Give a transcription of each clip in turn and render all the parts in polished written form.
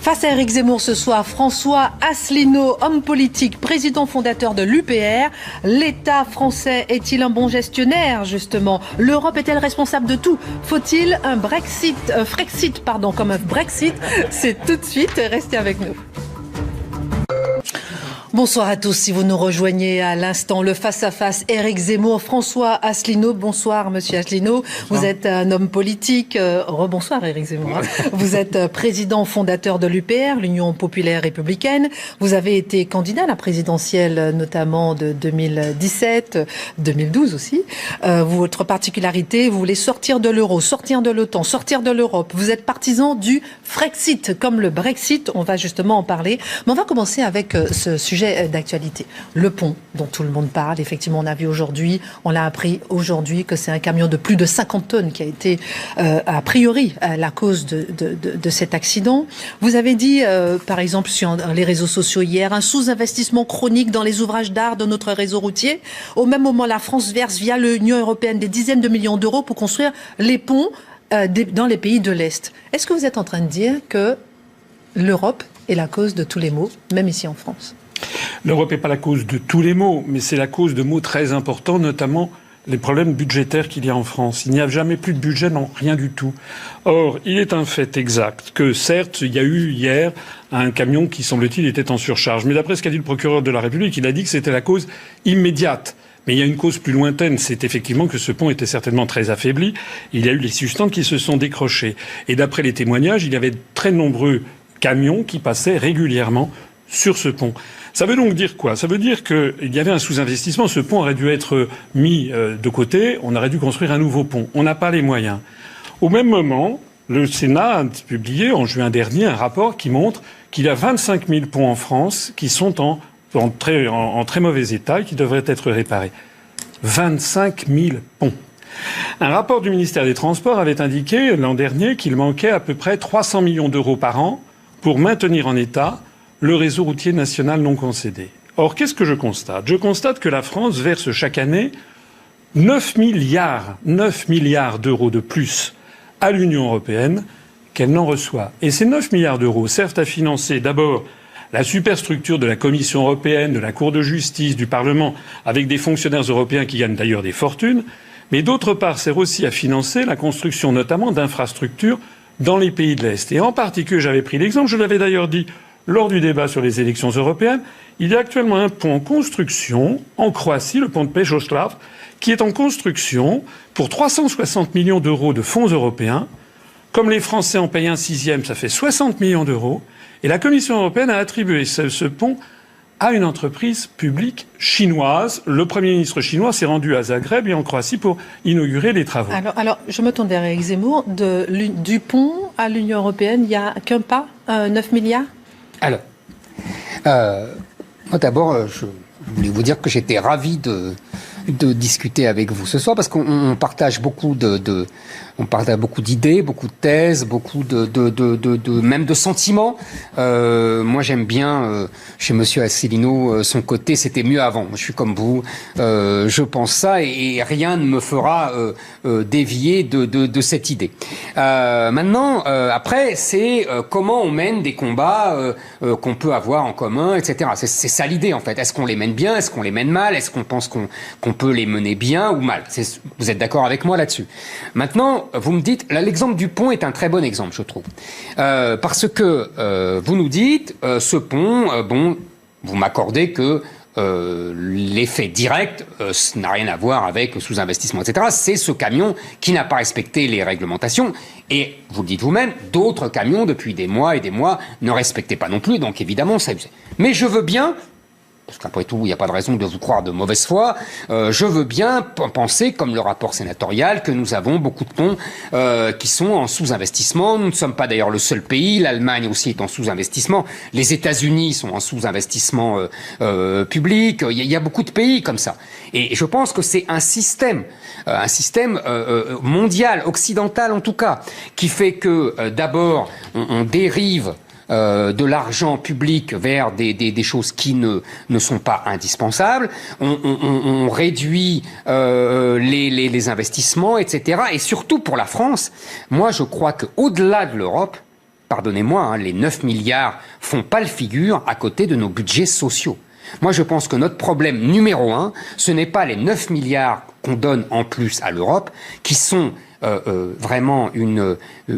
Face à Éric Zemmour ce soir, François Asselineau, homme politique, président fondateur de l'UPR. L'État français est-il un bon gestionnaire, justement? L'Europe est-elle responsable de tout? Faut-il un Frexit, comme un Brexit? C'est tout de suite, restez avec nous. Bonsoir à tous, si vous nous rejoignez à l'instant, le face-à-face Éric Zemmour, François Asselineau. Bonsoir Monsieur Asselineau, vous êtes un homme politique, rebonsoir Éric Zemmour, vous êtes président fondateur de l'UPR, l'Union Populaire Républicaine, vous avez été candidat à la présidentielle notamment de 2017, 2012 aussi. Votre particularité, vous voulez sortir de l'euro, sortir de l'OTAN, sortir de l'Europe, vous êtes partisan du Frexit, comme le Brexit, on va justement en parler, mais on va commencer avec ce sujet d'actualité. Le pont dont tout le monde parle, effectivement on a vu aujourd'hui, on l'a appris aujourd'hui que c'est un camion de plus de 50 tonnes qui a été a priori la cause de cet accident. Vous avez dit par exemple sur les réseaux sociaux hier, un sous-investissement chronique dans les ouvrages d'art de notre réseau routier. Au même moment, la France verse via l'Union européenne des dizaines de millions d'euros pour construire les ponts dans les pays de l'Est. Est-ce que vous êtes en train de dire que l'Europe est la cause de tous les maux, même ici en France? L'Europe n'est pas la cause de tous les maux, mais c'est la cause de maux très importants, notamment les problèmes budgétaires qu'il y a en France. Il n'y a jamais plus de budget, non, rien du tout. Or, il est un fait exact que, certes, il y a eu hier un camion qui, semble-t-il, était en surcharge. Mais d'après ce qu'a dit le procureur de la République, il a dit que c'était la cause immédiate. Mais il y a une cause plus lointaine, c'est effectivement que ce pont était certainement très affaibli. Il y a eu les sustenants qui se sont décrochés. Et d'après les témoignages, il y avait de très nombreux camions qui passaient régulièrement sur ce pont. Ça veut donc dire quoi? Ça veut dire qu'il y avait un sous-investissement. Ce pont aurait dû être mis de côté. On aurait dû construire un nouveau pont. On n'a pas les moyens. Au même moment, le Sénat a publié en juin dernier un rapport qui montre qu'il y a 25 000 ponts en France qui sont en très mauvais état et qui devraient être réparés. 25 000 ponts. Un rapport du ministère des Transports avait indiqué l'an dernier qu'il manquait à peu près 300 millions d'euros par an pour maintenir en état le réseau routier national non concédé. Or, qu'est-ce que je constate? Je constate que la France verse chaque année 9 milliards d'euros de plus à l'Union européenne qu'elle n'en reçoit. Et ces 9 milliards d'euros servent à financer d'abord la superstructure de la Commission européenne, de la Cour de justice, du Parlement, avec des fonctionnaires européens qui gagnent d'ailleurs des fortunes, mais d'autre part sert aussi à financer la construction notamment d'infrastructures dans les pays de l'Est. Et en particulier, j'avais pris l'exemple, je l'avais d'ailleurs dit lors du débat sur les élections européennes, il y a actuellement un pont en construction en Croatie, le pont de Pejoslav, qui est en construction pour 360 millions d'euros de fonds européens. Comme les Français en payent un sixième, ça fait 60 millions d'euros. Et la Commission européenne a attribué ce pont à une entreprise publique chinoise. Le Premier ministre chinois s'est rendu à Zagreb et en Croatie pour inaugurer les travaux. Alors je me tourne vers Éric Zemmour. Du pont à l'Union européenne, il n'y a qu'un pas, 9 milliards? Alors, moi d'abord, je voulais vous dire que j'étais ravi de discuter avec vous ce soir parce qu'on partage beaucoup on partage beaucoup d'idées, beaucoup de thèses, beaucoup même de sentiments. Moi, j'aime bien chez Monsieur Asselineau son côté. C'était mieux avant. Moi, je suis comme vous. Je pense ça et rien ne me fera dévier de cette idée. Maintenant, après, c'est comment on mène des combats qu'on peut avoir en commun, etc. C'est ça l'idée en fait. Est-ce qu'on les mène bien? Est-ce qu'on les mène mal? Est-ce qu'on pense qu'on peut les mener bien ou mal? Vous êtes d'accord avec moi là-dessus? Maintenant, vous me dites, là, l'exemple du pont est un très bon exemple, je trouve. Parce que vous nous dites, ce pont, vous m'accordez que l'effet direct n'a rien à voir avec le sous-investissement, etc. C'est ce camion qui n'a pas respecté les réglementations. Et vous le dites vous-même, d'autres camions, depuis des mois et des mois, ne respectaient pas non plus. Donc évidemment, ça usait. Mais je veux bien... parce qu'après tout, il n'y a pas de raison de vous croire de mauvaise foi, je veux bien penser, comme le rapport sénatorial, que nous avons beaucoup de ponts qui sont en sous-investissement. Nous ne sommes pas d'ailleurs le seul pays. L'Allemagne aussi est en sous-investissement. Les États-Unis sont en sous-investissement public. Il y a beaucoup de pays comme ça. Et je pense que c'est un système mondial, occidental en tout cas, qui fait que d'abord, on dérive de l'argent public vers des choses qui ne sont pas indispensables. On réduit les investissements, etc. Et surtout pour la France, moi je crois qu'au-delà de l'Europe, pardonnez-moi, hein, les 9 milliards font pas le figure à côté de nos budgets sociaux. Moi, je pense que notre problème numéro 1, ce n'est pas les 9 milliards qu'on donne en plus à l'Europe, qui sont vraiment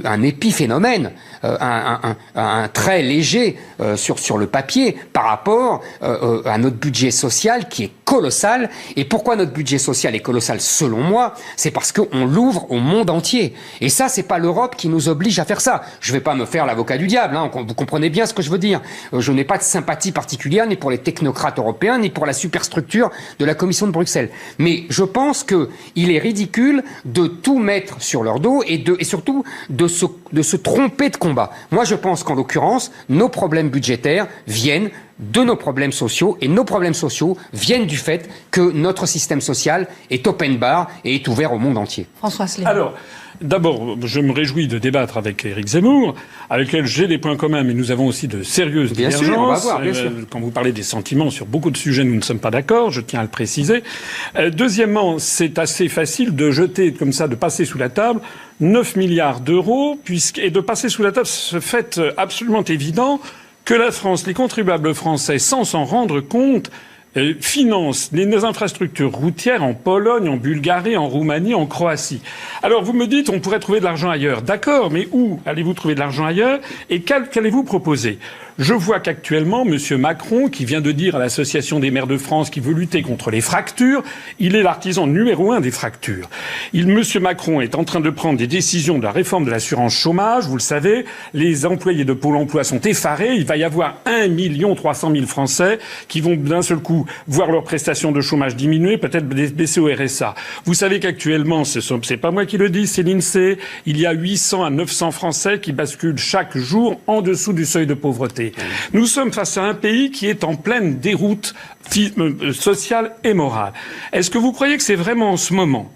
un épiphénomène, un trait léger sur le papier par rapport à notre budget social qui est colossal. Et pourquoi notre budget social est colossal, selon moi? C'est parce qu'on l'ouvre au monde entier. Et ça, c'est pas l'Europe qui nous oblige à faire ça. Je vais pas me faire l'avocat du diable, hein, vous comprenez bien ce que je veux dire. Je n'ai pas de sympathie particulière ni pour les technocrates européens, ni pour la superstructure de la Commission de Bruxelles. Mais je pense qu'il est ridicule de tout mettre sur leur dos et surtout de se tromper de combat. Moi, je pense qu'en l'occurrence, nos problèmes budgétaires viennent de nos problèmes sociaux, et nos problèmes sociaux viennent du fait que notre système social est open bar et est ouvert au monde entier. François Asselineau. Alors, d'abord, je me réjouis de débattre avec Éric Zemmour, avec lequel j'ai des points communs, mais nous avons aussi de sérieuses divergences. Bien sûr, on va voir, bien sûr. Quand vous parlez des sentiments, sur beaucoup de sujets, nous ne sommes pas d'accord, je tiens à le préciser. Deuxièmement, c'est assez facile de jeter comme ça, de passer sous la table 9 milliards d'euros, et de passer sous la table ce fait absolument évident que la France, les contribuables français, sans s'en rendre compte, financent les infrastructures routières en Pologne, en Bulgarie, en Roumanie, en Croatie. Alors vous me dites, on pourrait trouver de l'argent ailleurs. D'accord, mais où allez-vous trouver de l'argent ailleurs? Et qu'allez-vous proposer? Je vois qu'actuellement, M. Macron, qui vient de dire à l'Association des maires de France qu'il veut lutter contre les fractures, il est l'artisan numéro 1 des fractures. M. Macron est en train de prendre des décisions de la réforme de l'assurance chômage. Vous le savez, les employés de Pôle emploi sont effarés. Il va y avoir 1 300 000 Français qui vont d'un seul coup voir leurs prestations de chômage diminuer, peut-être baisser au RSA. Vous savez qu'actuellement, c'est pas moi qui le dis, c'est l'INSEE, il y a 800 à 900 Français qui basculent chaque jour en dessous du seuil de pauvreté. Nous sommes face à un pays qui est en pleine déroute sociale et morale. Est-ce que vous croyez que c'est vraiment en ce moment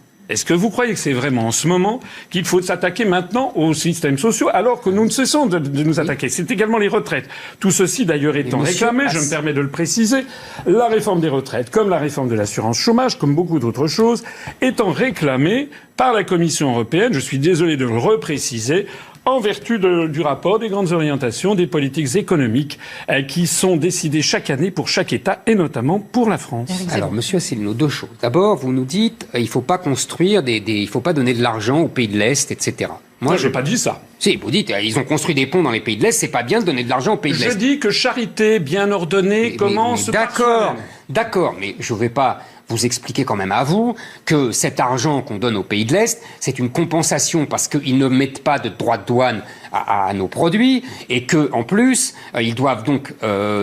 qu'il faut s'attaquer maintenant aux systèmes sociaux alors que nous ne cessons de nous attaquer? C'est également les retraites. Tout ceci d'ailleurs étant réclamé, je me permets de le préciser, la réforme des retraites, comme la réforme de l'assurance chômage, comme beaucoup d'autres choses, étant réclamée par la Commission européenne, je suis désolé de le repréciser, en vertu du rapport des grandes orientations des politiques économiques qui sont décidées chaque année pour chaque État et notamment pour la France. Alors, Monsieur Asselineau, deux choses. D'abord, vous nous dites il faut pas construire il faut pas donner de l'argent aux pays de l'Est, etc. Moi, je n'ai pas dit ça. Si, vous dites ils ont construit des ponts dans les pays de l'Est, c'est pas bien de donner de l'argent aux pays de l'Est. Je dis que charité bien ordonnée commence par soi-même. D'accord, mais je ne vais pas vous expliquer quand même à vous que cet argent qu'on donne aux pays de l'Est, c'est une compensation parce qu'ils ne mettent pas de droits de douane à nos produits et que en plus ils doivent donc,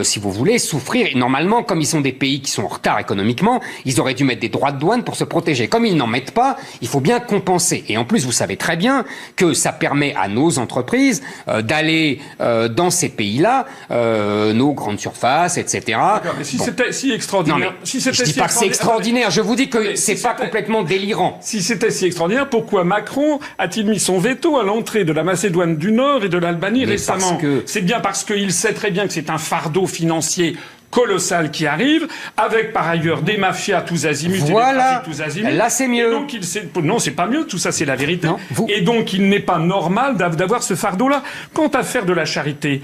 si vous voulez, souffrir. Et normalement, comme ils sont des pays qui sont en retard économiquement, ils auraient dû mettre des droits de douane pour se protéger. Comme ils n'en mettent pas, il faut bien compenser. Et en plus, vous savez très bien que ça permet à nos entreprises d'aller dans ces pays-là, nos grandes surfaces, etc. D'accord, mais si c'était si extraordinaire, non, mais je dis pas que c'est extraordinaire. Je vous dis que c'est pas complètement délirant. Si c'était si extraordinaire, pourquoi Macron a-t-il mis son veto à l'entrée de la Macédoine du Nord et de l'Albanie récemment? C'est bien parce qu'il sait très bien que c'est un fardeau financier colossal qui arrive, avec par ailleurs des mafias tous azimuts, voilà. Et des trafics tous azimuts. Là, c'est mieux. Et donc, non, c'est pas mieux, tout ça, c'est la vérité. Non, et donc, il n'est pas normal d'avoir ce fardeau-là. Quant à faire de la charité,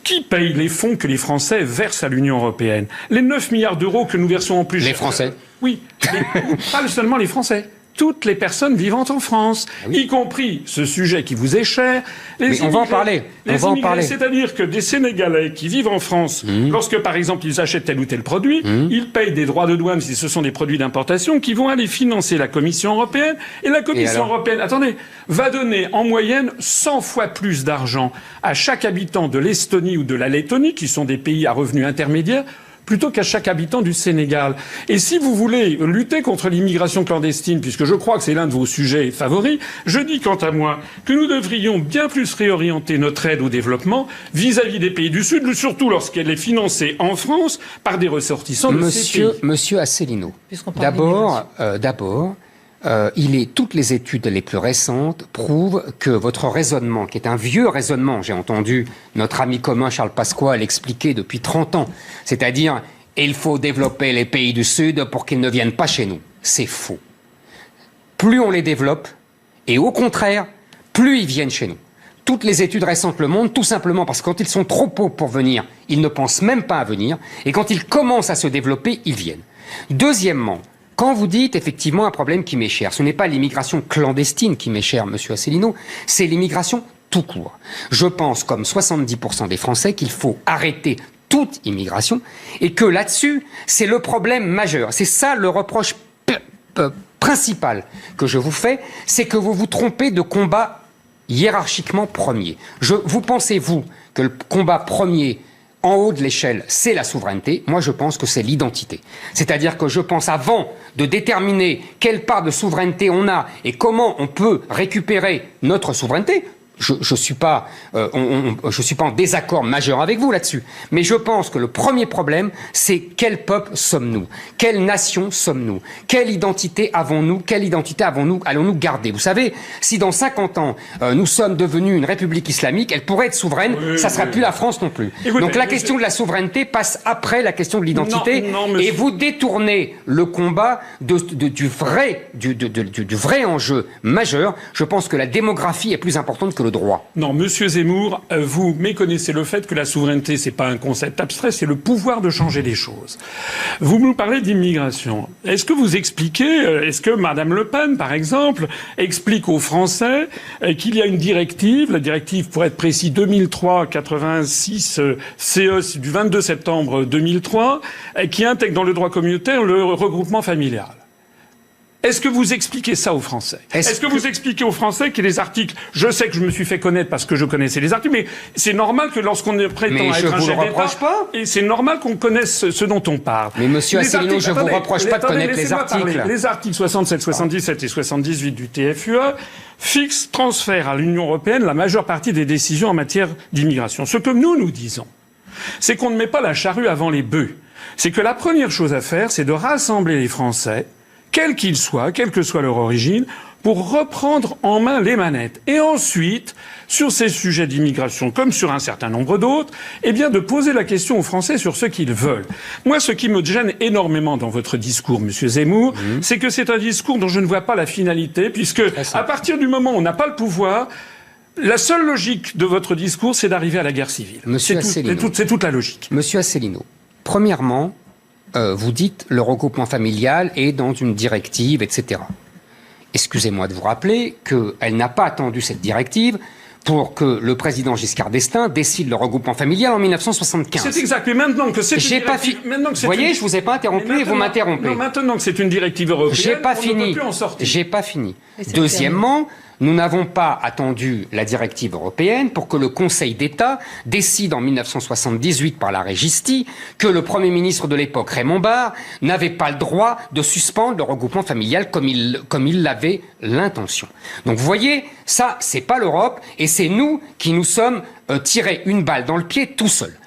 qui paye les fonds que les Français versent à l'Union européenne? Les 9 milliards d'euros que nous versons en plus. Les Français. Oui, mais pas seulement les Français. Toutes les personnes vivant en France, y compris ce sujet qui vous est cher. Mais on va en parler. C'est-à-dire que des Sénégalais qui vivent en France, lorsque par exemple ils achètent tel ou tel produit, ils payent des droits de douane si ce sont des produits d'importation qui vont aller financer la Commission européenne. Et la Commission européenne, va donner en moyenne 100 fois plus d'argent à chaque habitant de l'Estonie ou de la Lettonie, qui sont des pays à revenus intermédiaires, plutôt qu'à chaque habitant du Sénégal. Et si vous voulez lutter contre l'immigration clandestine, puisque je crois que c'est l'un de vos sujets favoris, je dis quant à moi que nous devrions bien plus réorienter notre aide au développement vis-à-vis des pays du Sud, surtout lorsqu'elle est financée en France par des ressortissants de ces pays. Monsieur Asselineau, d'abord, toutes les études les plus récentes prouvent que votre raisonnement, qui est un vieux raisonnement, j'ai entendu notre ami commun Charles Pasqua l'expliquer depuis 30 ans, c'est-à-dire il faut développer les pays du Sud pour qu'ils ne viennent pas chez nous. C'est faux. Plus on les développe, et au contraire, plus ils viennent chez nous. toutes les études récentes le montrent, tout simplement parce que quand ils sont trop pauvres pour venir, ils ne pensent même pas à venir. Et quand ils commencent à se développer, ils viennent. Deuxièmement, quand vous dites effectivement un problème qui m'est cher, ce n'est pas l'immigration clandestine qui m'est chère, monsieur Asselineau, c'est l'immigration tout court. Je pense, comme 70% des Français, qu'il faut arrêter toute immigration et que là-dessus, c'est le problème majeur. C'est ça le reproche principal que je vous fais, c'est que vous vous trompez de combat hiérarchiquement premier. Vous pensez, vous, que le combat premier en haut de l'échelle, c'est la souveraineté. Moi, je pense que c'est l'identité. C'est-à-dire que je pense, avant de déterminer quelle part de souveraineté on a et comment on peut récupérer notre souveraineté, je suis pas en désaccord majeur avec vous là-dessus. Mais je pense que le premier problème, c'est quel peuple sommes-nous? Quelle nation sommes-nous? Quelle identité avons-nous? Quelle identité allons-nous garder? Vous savez, si dans 50 ans, nous sommes devenus une république islamique, elle pourrait être souveraine, ça ne sera plus la France non plus. Écoutez, donc la question de la souveraineté passe après la question de l'identité. Et vous détournez le combat du vrai enjeu majeur. Je pense que la démographie est plus importante que le droit. Non, monsieur Zemmour, vous méconnaissez le fait que la souveraineté, c'est pas un concept abstrait, c'est le pouvoir de changer les choses. Vous nous parlez d'immigration. Est-ce que vous expliquez, est-ce que madame Le Pen, par exemple, explique aux Français qu'il y a une directive, la directive, pour être précis, 2003-86 CE du 22 septembre 2003, qui intègre dans le droit communautaire le regroupement familial? Est-ce que vous expliquez ça aux Français? Est-ce que vous expliquez aux Français qu'il y a des articles? Je sais que je me suis fait connaître parce que je connaissais les articles, mais c'est normal que lorsqu'on prétend être un chef d'État, et c'est normal qu'on connaisse ce dont on parle. Mais monsieur Asselineau, je vous reproche pas de connaître les articles. Les articles 67, 77 et 78 du TFUE fixent, transfèrent à l'Union européenne la majeure partie des décisions en matière d'immigration. Ce que nous disons, c'est qu'on ne met pas la charrue avant les bœufs. C'est que la première chose à faire, c'est de rassembler les Français, quels qu'ils soient, quelle que soit leur origine, pour reprendre en main les manettes. Et ensuite, sur ces sujets d'immigration, comme sur un certain nombre d'autres, eh bien, de poser la question aux Français sur ce qu'ils veulent. Moi, ce qui me gêne énormément dans votre discours, monsieur Zemmour, c'est que c'est un discours dont je ne vois pas la finalité, puisque, à partir du moment où on n'a pas le pouvoir, la seule logique de votre discours, c'est d'arriver à la guerre civile. C'est toute la logique. Monsieur Asselineau, premièrement, vous dites le regroupement familial est dans une directive, etc. Excusez-moi de vous rappeler qu'elle n'a pas attendu cette directive pour que le président Giscard d'Estaing décide le regroupement familial en 1975. C'est exact. Mais maintenant que c'est une directive... Vous voyez, je vous ai pas interrompu et vous m'interrompez. Non, maintenant que c'est une directive européenne, on ne peut plus en sortir. J'ai pas fini. Deuxièmement, nous n'avons pas attendu la directive européenne pour que le Conseil d'État décide en 1978 par l'arrêt Gisti que le Premier ministre de l'époque, Raymond Barre, n'avait pas le droit de suspendre le regroupement familial comme il l'avait l'intention. Donc vous voyez, ça, c'est pas l'Europe et c'est nous qui nous sommes tirés une balle dans le pied tout seuls.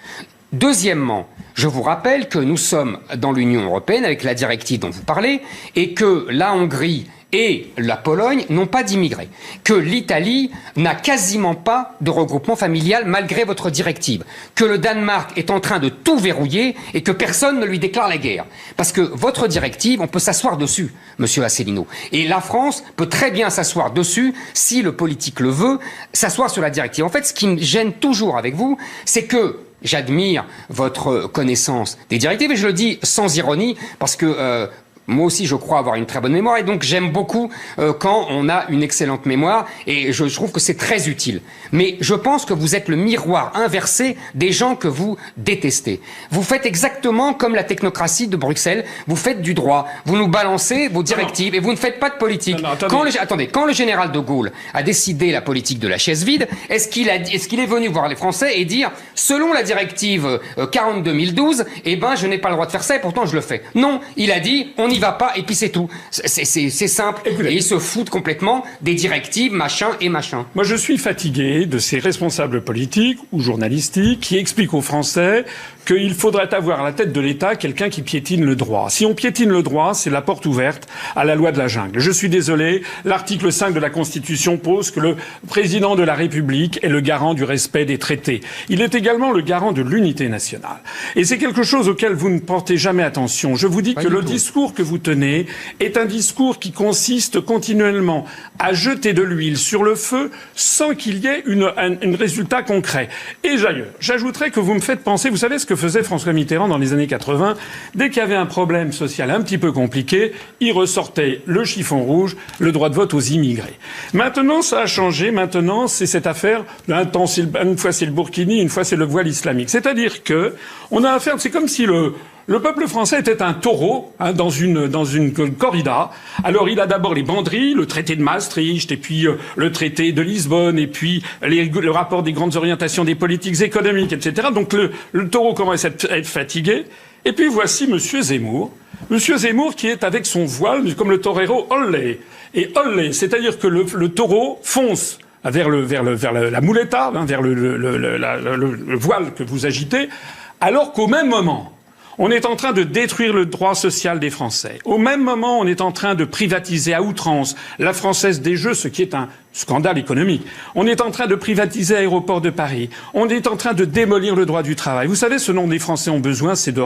Deuxièmement, je vous rappelle que nous sommes dans l'Union européenne avec la directive dont vous parlez et que la Hongrie et la Pologne n'ont pas d'immigrés, que l'Italie n'a quasiment pas de regroupement familial malgré votre directive, que le Danemark est en train de tout verrouiller et que personne ne lui déclare la guerre. Parce que votre directive, on peut s'asseoir dessus, monsieur Asselineau. Et la France peut très bien s'asseoir dessus, si le politique le veut, s'asseoir sur la directive. En fait, ce qui me gêne toujours avec vous, c'est que j'admire votre connaissance des directives, et je le dis sans ironie, parce que moi aussi, je crois avoir une très bonne mémoire et donc j'aime beaucoup quand on a une excellente mémoire et je trouve que c'est très utile. Mais je pense que vous êtes le miroir inversé des gens que vous détestez. Vous faites exactement comme la technocratie de Bruxelles, vous faites du droit, vous nous balancez vos directives et vous ne faites pas de politique. Quand le général de Gaulle a décidé la politique de la chaise vide, est-ce qu'il est venu voir les Français et dire, selon la directive 40-2012, eh ben je n'ai pas le droit de faire ça et pourtant je le fais. Non, il a dit, on n'y va pas et puis c'est tout. C'est simple. Et ils se foutent complètement des directives, machin et machin. Moi, je suis fatigué de ces responsables politiques ou journalistiques qui expliquent aux Français qu'il faudrait avoir à la tête de l'État quelqu'un qui piétine le droit. Si on piétine le droit, c'est la porte ouverte à la loi de la jungle. Je suis désolé, l'article 5 de la Constitution pose que le président de la République est le garant du respect des traités. Il est également le garant de l'unité nationale. Et c'est quelque chose auquel vous ne portez jamais attention. Je vous dis que le discours que vous tenez est un discours qui consiste continuellement à jeter de l'huile sur le feu sans qu'il y ait un résultat concret. Et j'ajouterais que vous me faites penser, vous savez ce que faisait François Mitterrand dans les années 80, dès qu'il y avait un problème social un petit peu compliqué, il ressortait le chiffon rouge, le droit de vote aux immigrés. Maintenant, ça a changé. Maintenant, c'est cette affaire. Une fois c'est le burkini, une fois c'est le voile islamique. C'est-à-dire que on a affaire. C'est comme si le peuple français était un taureau dans une corrida. Alors il a d'abord les banderilles, le traité de Maastricht, et puis le traité de Lisbonne, et puis le rapport des grandes orientations des politiques économiques, etc. Donc le taureau commence à être fatigué. Et puis voici Monsieur Zemmour. Monsieur Zemmour qui est avec son voile, comme le torero, olé. Et olé, c'est-à-dire que le taureau fonce vers la muleta, vers le voile que vous agitez, alors qu'au même moment, on est en train de détruire le droit social des Français. Au même moment, on est en train de privatiser à outrance la Française des Jeux, ce qui est un scandale économique. On est en train de privatiser Aéroport de Paris. On est en train de démolir le droit du travail. Vous savez, ce dont les Français ont besoin, c'est de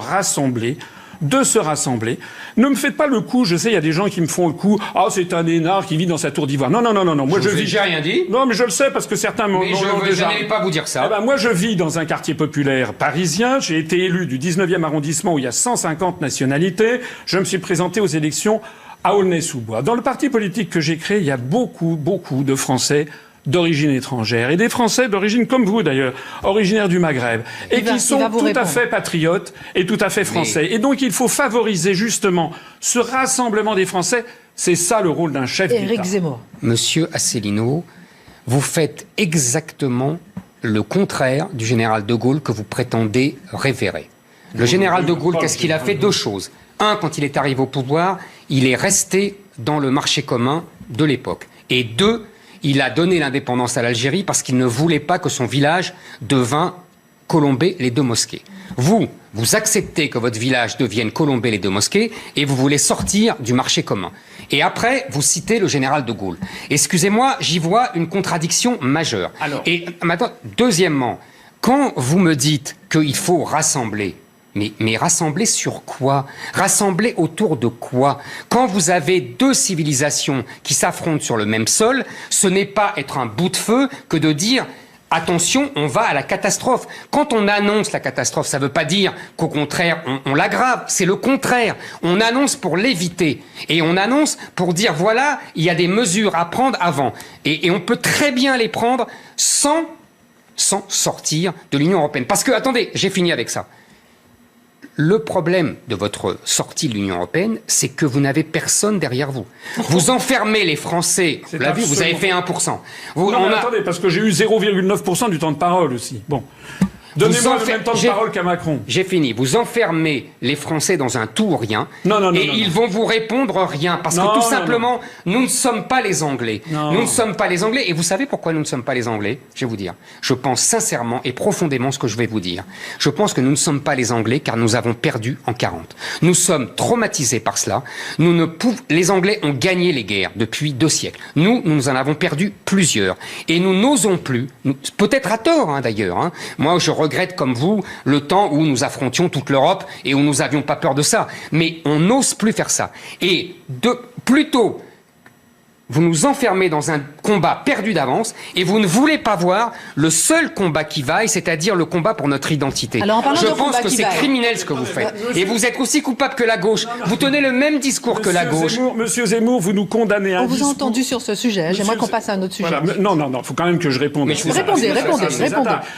se rassembler. Ne me faites pas le coup, je sais, il y a des gens qui me font le coup. Ah, c'est un énarque qui vit dans sa tour d'ivoire. Non. Moi, j'ai rien dit. Non, mais je le sais parce que certains m'ont déjà. Je n'allais pas vous dire ça. Eh ben, moi, je vis dans un quartier populaire parisien. J'ai été élu du 19e arrondissement où il y a 150 nationalités. Je me suis présenté aux élections à Aulnay-sous-Bois. Dans le parti politique que j'ai créé, il y a beaucoup de Français d'origine étrangère et des Français d'origine comme vous d'ailleurs, originaires du Maghreb et qui sont tout à fait patriotes et tout à fait français. Et donc il faut favoriser justement ce rassemblement des Français. C'est ça le rôle d'un chef d'État. Éric Zemmour. Monsieur Asselineau, vous faites exactement le contraire du général de Gaulle que vous prétendez révérer. Le général de Gaulle, qu'est-ce qu'il a fait? Deux choses. Un, quand il est arrivé au pouvoir, il est resté dans le marché commun de l'époque. Et deux, il a donné l'indépendance à l'Algérie parce qu'il ne voulait pas que son village devint Colombey les deux mosquées. Vous acceptez que votre village devienne Colombey les deux mosquées et vous voulez sortir du marché commun. Et après, vous citez le général de Gaulle. Excusez-moi, j'y vois une contradiction majeure. Alors. Et maintenant, deuxièmement, quand vous me dites qu'il faut rassembler, mais rassembler sur quoi? Rassembler autour de quoi? Quand vous avez deux civilisations qui s'affrontent sur le même sol, ce n'est pas être un bout de feu que de dire « attention, on va à la catastrophe ». Quand on annonce la catastrophe, ça ne veut pas dire qu'au contraire, on l'aggrave. C'est le contraire. On annonce pour l'éviter. Et on annonce pour dire « voilà, il y a des mesures à prendre avant ». Et on peut très bien les prendre sans sortir de l'Union européenne. Parce que, attendez, j'ai fini avec ça. Le problème de votre sortie de l'Union européenne, c'est que vous n'avez personne derrière vous. Vous enfermez les Français. Vous l'avez vu, vous avez fait 1%. Attendez, parce que j'ai eu 0,9% du temps de parole aussi. Bon. Donnez-moi le même temps de parole qu'à Macron. J'ai fini. Vous enfermez les Français dans un tout ou rien. Ils vont vous répondre rien. Parce que tout simplement, nous ne sommes pas les Anglais. Nous ne sommes pas les Anglais. Et vous savez pourquoi nous ne sommes pas les Anglais? Je vais vous dire. Je pense sincèrement et profondément ce que je vais vous dire. Je pense que nous ne sommes pas les Anglais car nous avons perdu en 40. Nous sommes traumatisés par cela. Les Anglais ont gagné les guerres depuis 2 siècles. Nous en avons perdu plusieurs. Et nous n'osons plus, peut-être à tort d'ailleurs. Moi, je regrette comme vous le temps où nous affrontions toute l'Europe et où nous n'avions pas peur de ça. Mais on n'ose plus faire ça. Et plutôt, vous nous enfermez dans un combat perdu d'avance et vous ne voulez pas voir le seul combat qui vaille, c'est-à-dire le combat pour notre identité. Alors, je pense que c'est criminel ce que vous faites. Et vous êtes aussi coupable que la gauche. Vous tenez le même discours que la gauche. Monsieur Zemmour, vous nous condamnez à un discours. On vous a entendu sur ce sujet. J'aimerais qu'on passe à un autre sujet. Voilà. Non, il faut quand même que je réponde. Mais répondez.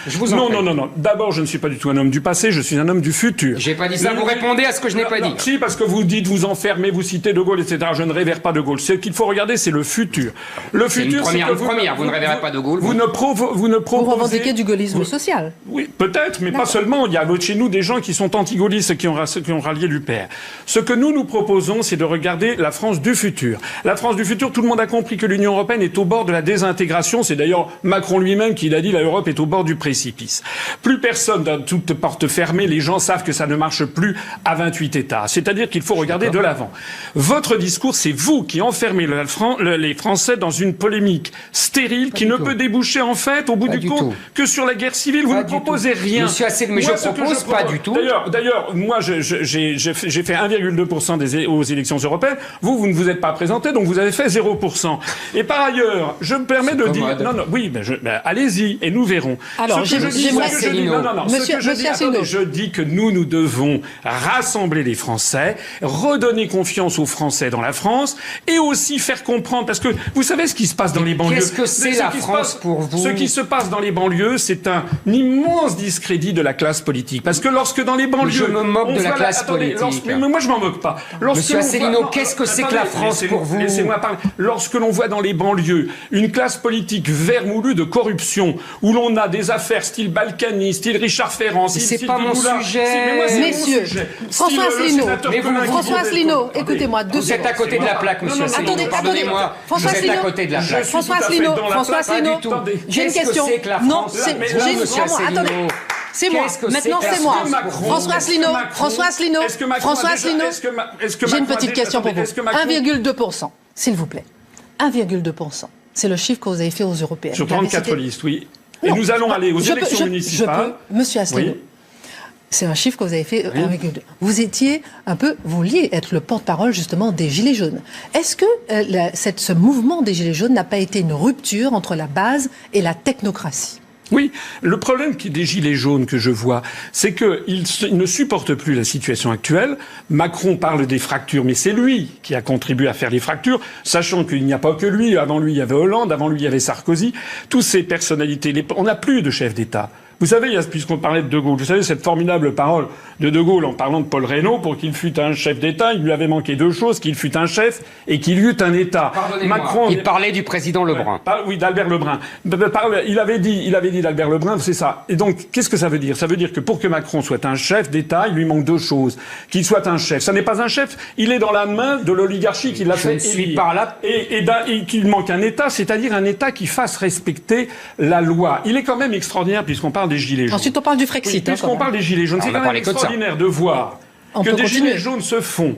Je vous en prie. Non. D'abord, je ne suis pas du tout un homme du passé, je suis un homme du futur. J'ai pas dit ça. Vous répondez à ce que je n'ai pas dit. Si, parce que vous dites, vous enfermez, vous citez De Gaulle, etc. Je ne révère pas De Gaulle. Ce qu'il faut regarder, c'est le futur. Le futur, c'est que vous ne révérez pas De Gaulle. Vous revendiquez du gaullisme social. Oui, peut-être, mais pas seulement. Il y a chez nous des gens qui sont anti-gaullistes, qui ont rallié l'UPR. Ce que nous proposons, c'est de regarder la France du futur. La France du futur, tout le monde a compris que l'Union européenne est au bord de la désintégration. C'est d'ailleurs Macron lui-même qui l'a dit, l'Europe est au bord du précipice. Plus personne dans toute porte fermée, les gens savent que ça ne marche plus à 28 États. C'est-à-dire qu'il faut regarder de l'avant. Votre discours, c'est vous qui enfermez les Français dans une polémique polémique, stérile, qui ne peut déboucher en fait, au bout du compte, que sur la guerre civile. Vous ne proposez rien. Monsieur Asselineau, mais je propose pas du tout. D'ailleurs, moi, j'ai fait 1,2% aux élections européennes. Vous ne vous êtes pas présenté, donc vous avez fait 0%. Et par ailleurs, je me permets de dire... Non, oui, allez-y, et nous verrons. Alors, je dis que nous devons rassembler les Français, redonner confiance aux Français dans la France, et aussi faire comprendre, parce que vous savez ce qui se passe dans les banlieues. Qu'est-ce que c'est la France pour vous? Ce qui se passe dans les banlieues, c'est un immense discrédit de la classe politique. Parce que lorsque dans les banlieues... Je me moque de la classe politique. Mais moi, je m'en moque pas. Monsieur Asselineau, qu'est-ce que c'est que la France pour vous? Laissez-moi parler. Lorsque l'on voit dans les banlieues une classe politique vermoulue de corruption, où l'on a des affaires style Balkany, style Richard Ferrand, c'est pas mon sujet. Messieurs, François Asselineau, écoutez-moi, vous êtes à côté de la plaque, monsieur Asselineau. Pardonnez-moi, vous êtes à côté de la plaque. François Asselineau, j'ai une question. Non, attendez. C'est moi. Maintenant, c'est moi. François Asselineau, j'ai une petite question pour vous. 1,2%, s'il vous plaît. 1,2%. C'est le chiffre que vous avez fait aux européennes. Sur 34 listes, oui. Et nous allons aller aux élections municipales. Monsieur Asselineau. Oui. C'est un chiffre que vous avez fait 1,2. Vous étiez vous vouliez être le porte-parole justement des Gilets jaunes. Est-ce que ce mouvement des Gilets jaunes n'a pas été une rupture entre la base et la technocratie ? Oui, le problème des Gilets jaunes que je vois, c'est qu'ils ne supportent plus la situation actuelle. Macron parle des fractures, mais c'est lui qui a contribué à faire les fractures, sachant qu'il n'y a pas que lui. Avant lui, il y avait Hollande, avant lui, il y avait Sarkozy. Toutes ces personnalités, on n'a plus de chef d'État. Vous savez, puisqu'on parlait de De Gaulle, vous savez cette formidable parole de De Gaulle en parlant de Paul Reynaud, pour qu'il fût un chef d'État, il lui avait manqué deux choses, qu'il fût un chef et qu'il y eût un État. Macron, il parlait du président Lebrun. Oui, d'Albert Lebrun. Il avait dit d'Albert Lebrun, c'est ça. Et donc, qu'est-ce que ça veut dire? Ça veut dire que pour que Macron soit un chef d'État, il lui manque deux choses. Qu'il soit un chef. Ça n'est pas un chef, il est dans la main de l'oligarchie qui l'a fait élire. Et qu'il manque un État, c'est-à-dire un État qui fasse respecter la loi. Il est quand même extraordinaire, puisqu'on parle des Gilets jaunes. Ensuite, on parle du Frexit. Puisqu'on parle des Gilets jaunes, c'est quand même extraordinaire de voir que des Gilets jaunes se font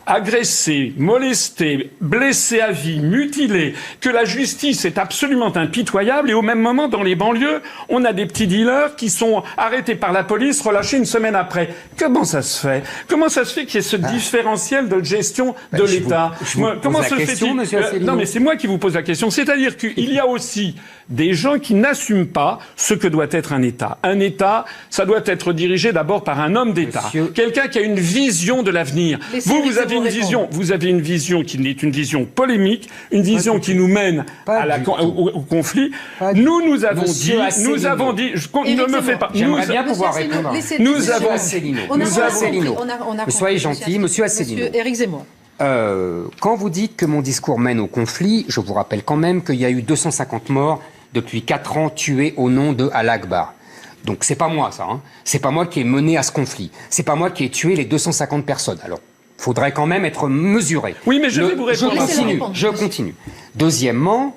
agressés, molestés, blessés à vie, mutilés, que la justice est absolument impitoyable, et au même moment, dans les banlieues, on a des petits dealers qui sont arrêtés par la police, relâchés une semaine après. Comment ça se fait? Comment ça se fait qu'il y ait ce différentiel de gestion de l'État? Comment se fait-il? Non, mais c'est moi qui vous pose la question. C'est-à-dire qu'il y a aussi des gens qui n'assument pas ce que doit être un État. Un État, ça doit être dirigé d'abord par un homme d'État. Quelqu'un qui a une vision de l'avenir. Vous avez une vision qui est une vision polémique, une vision qui nous mène au conflit. Nous avons dit, ne me fais pas. J'aimerais bien pouvoir répondre. Soyez gentil, monsieur Asselineau. Monsieur Éric Zemmour. Quand vous dites que mon discours mène au conflit, je vous rappelle quand même qu'il y a eu 250 morts depuis 4 ans tués au nom de Allah Akbar. Donc c'est pas moi ça, c'est pas moi qui ai mené à ce conflit. C'est pas moi qui ai tué les 250 personnes. Alors, faudrait quand même être mesuré. Oui, mais je vais vous répondre. Je continue. Deuxièmement,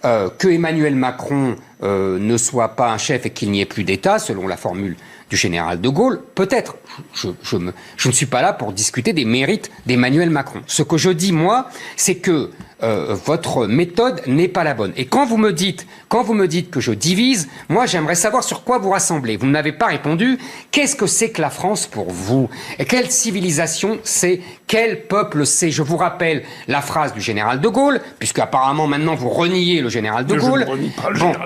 que Emmanuel Macron ne soit pas un chef et qu'il n'y ait plus d'État, selon la formule du général de Gaulle, peut-être. Je ne suis pas là pour discuter des mérites d'Emmanuel Macron. Ce que je dis, moi, c'est que votre méthode n'est pas la bonne. Et quand vous me dites que je divise, moi, j'aimerais savoir sur quoi vous rassemblez. Vous ne m'avez pas répondu. Qu'est-ce que c'est que la France pour vous? Et quelle civilisation c'est? Quel peuple c'est? Je vous rappelle la phrase du général de Gaulle, puisque apparemment maintenant vous reniez le général de Gaulle.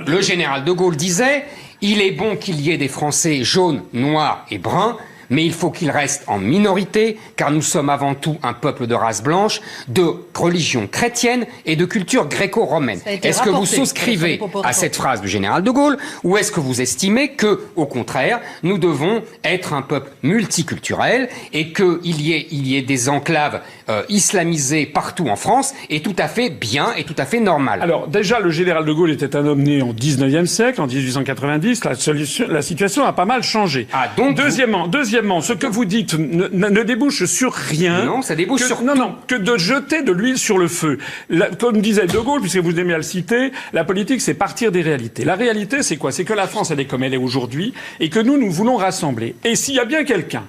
Le général de Gaulle disait: il est bon qu'il y ait des Français jaunes, noirs et bruns, mais il faut qu'ils restent en minorité, car nous sommes avant tout un peuple de race blanche, de religion chrétienne et de culture gréco-romaine. Est-ce que vous souscrivez à cette phrase du général de Gaulle, ou est-ce que vous estimez que, au contraire, nous devons être un peuple multiculturel et qu'il y ait des enclaves islamisées partout en France est tout à fait bien et tout à fait normal? Alors, déjà, le général de Gaulle était un homme né en 19e siècle, en 1890. La situation a pas mal changé. Deuxièmement, ce que vous dites ne débouche sur rien. Non, ça débouche sur tout. Non, que de jeter de l'huile sur le feu. Comme disait De Gaulle, puisque vous aimez à le citer, la politique, c'est partir des réalités. La réalité, c'est quoi? C'est que la France, elle est comme elle est aujourd'hui, et que nous voulons rassembler. Et s'il y a bien quelqu'un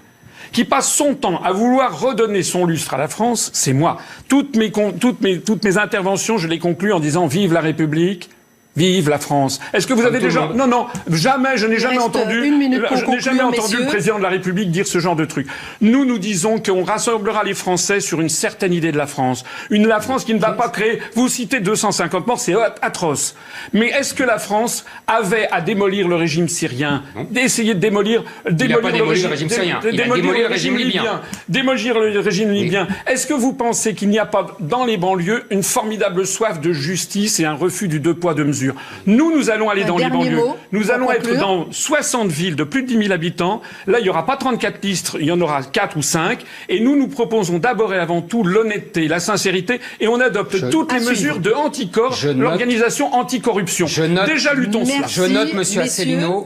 qui passe son temps à vouloir redonner son lustre à la France, c'est moi. Toutes mes interventions, je les conclue en disant vive la République. Vive la France. Est-ce que vous avez déjà... Non, jamais, je n'ai jamais entendu le président de la République dire ce genre de truc. Nous disons qu'on rassemblera les Français sur une certaine idée de la France. La France qui ne va pas créer... Vous citez 250 morts, c'est atroce. Mais est-ce que la France avait à démolir le régime syrien, d'essayer de démolir le régime syrien, démolir le régime libyen, démolir le régime libyen. Est-ce que vous pensez qu'il n'y a pas dans les banlieues une formidable soif de justice et un refus du deux poids deux mesures? Nous allons aller dans les banlieues. Nous allons être dans 60 villes de plus de 10 000 habitants. Là, il n'y aura pas 34 listes, il y en aura 4 ou 5. Et nous proposons d'abord et avant tout l'honnêteté, la sincérité. Et on adopte toutes les mesures de anticorps, l'organisation anticorruption. Déjà, luttons cela. Je note, monsieur Asselineau,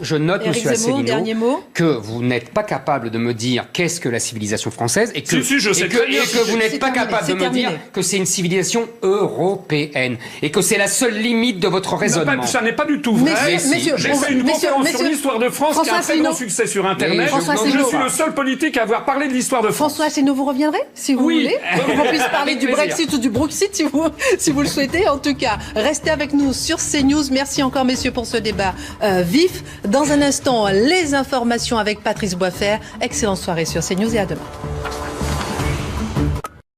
que vous n'êtes pas capable de me dire qu'est-ce que la civilisation française et que, que vous n'êtes pas capable de me dire que c'est une civilisation européenne et que c'est la seule limite de votre raisonnement. Ça n'est pas du tout vrai. J'ai fait une conférence sur l'histoire de France qui a un très grand succès sur Internet. Je suis le seul politique à avoir parlé de l'histoire de France. François Asselineau, vous reviendrez, si vous voulez, pour qu'on puisse parler du Brexit ou du Bruxit, si vous le souhaitez. En tout cas, restez avec nous sur CNews. Merci encore, messieurs, pour ce débat vif. Dans un instant, les informations avec Patrice Boisfer. Excellente soirée sur CNews et à demain.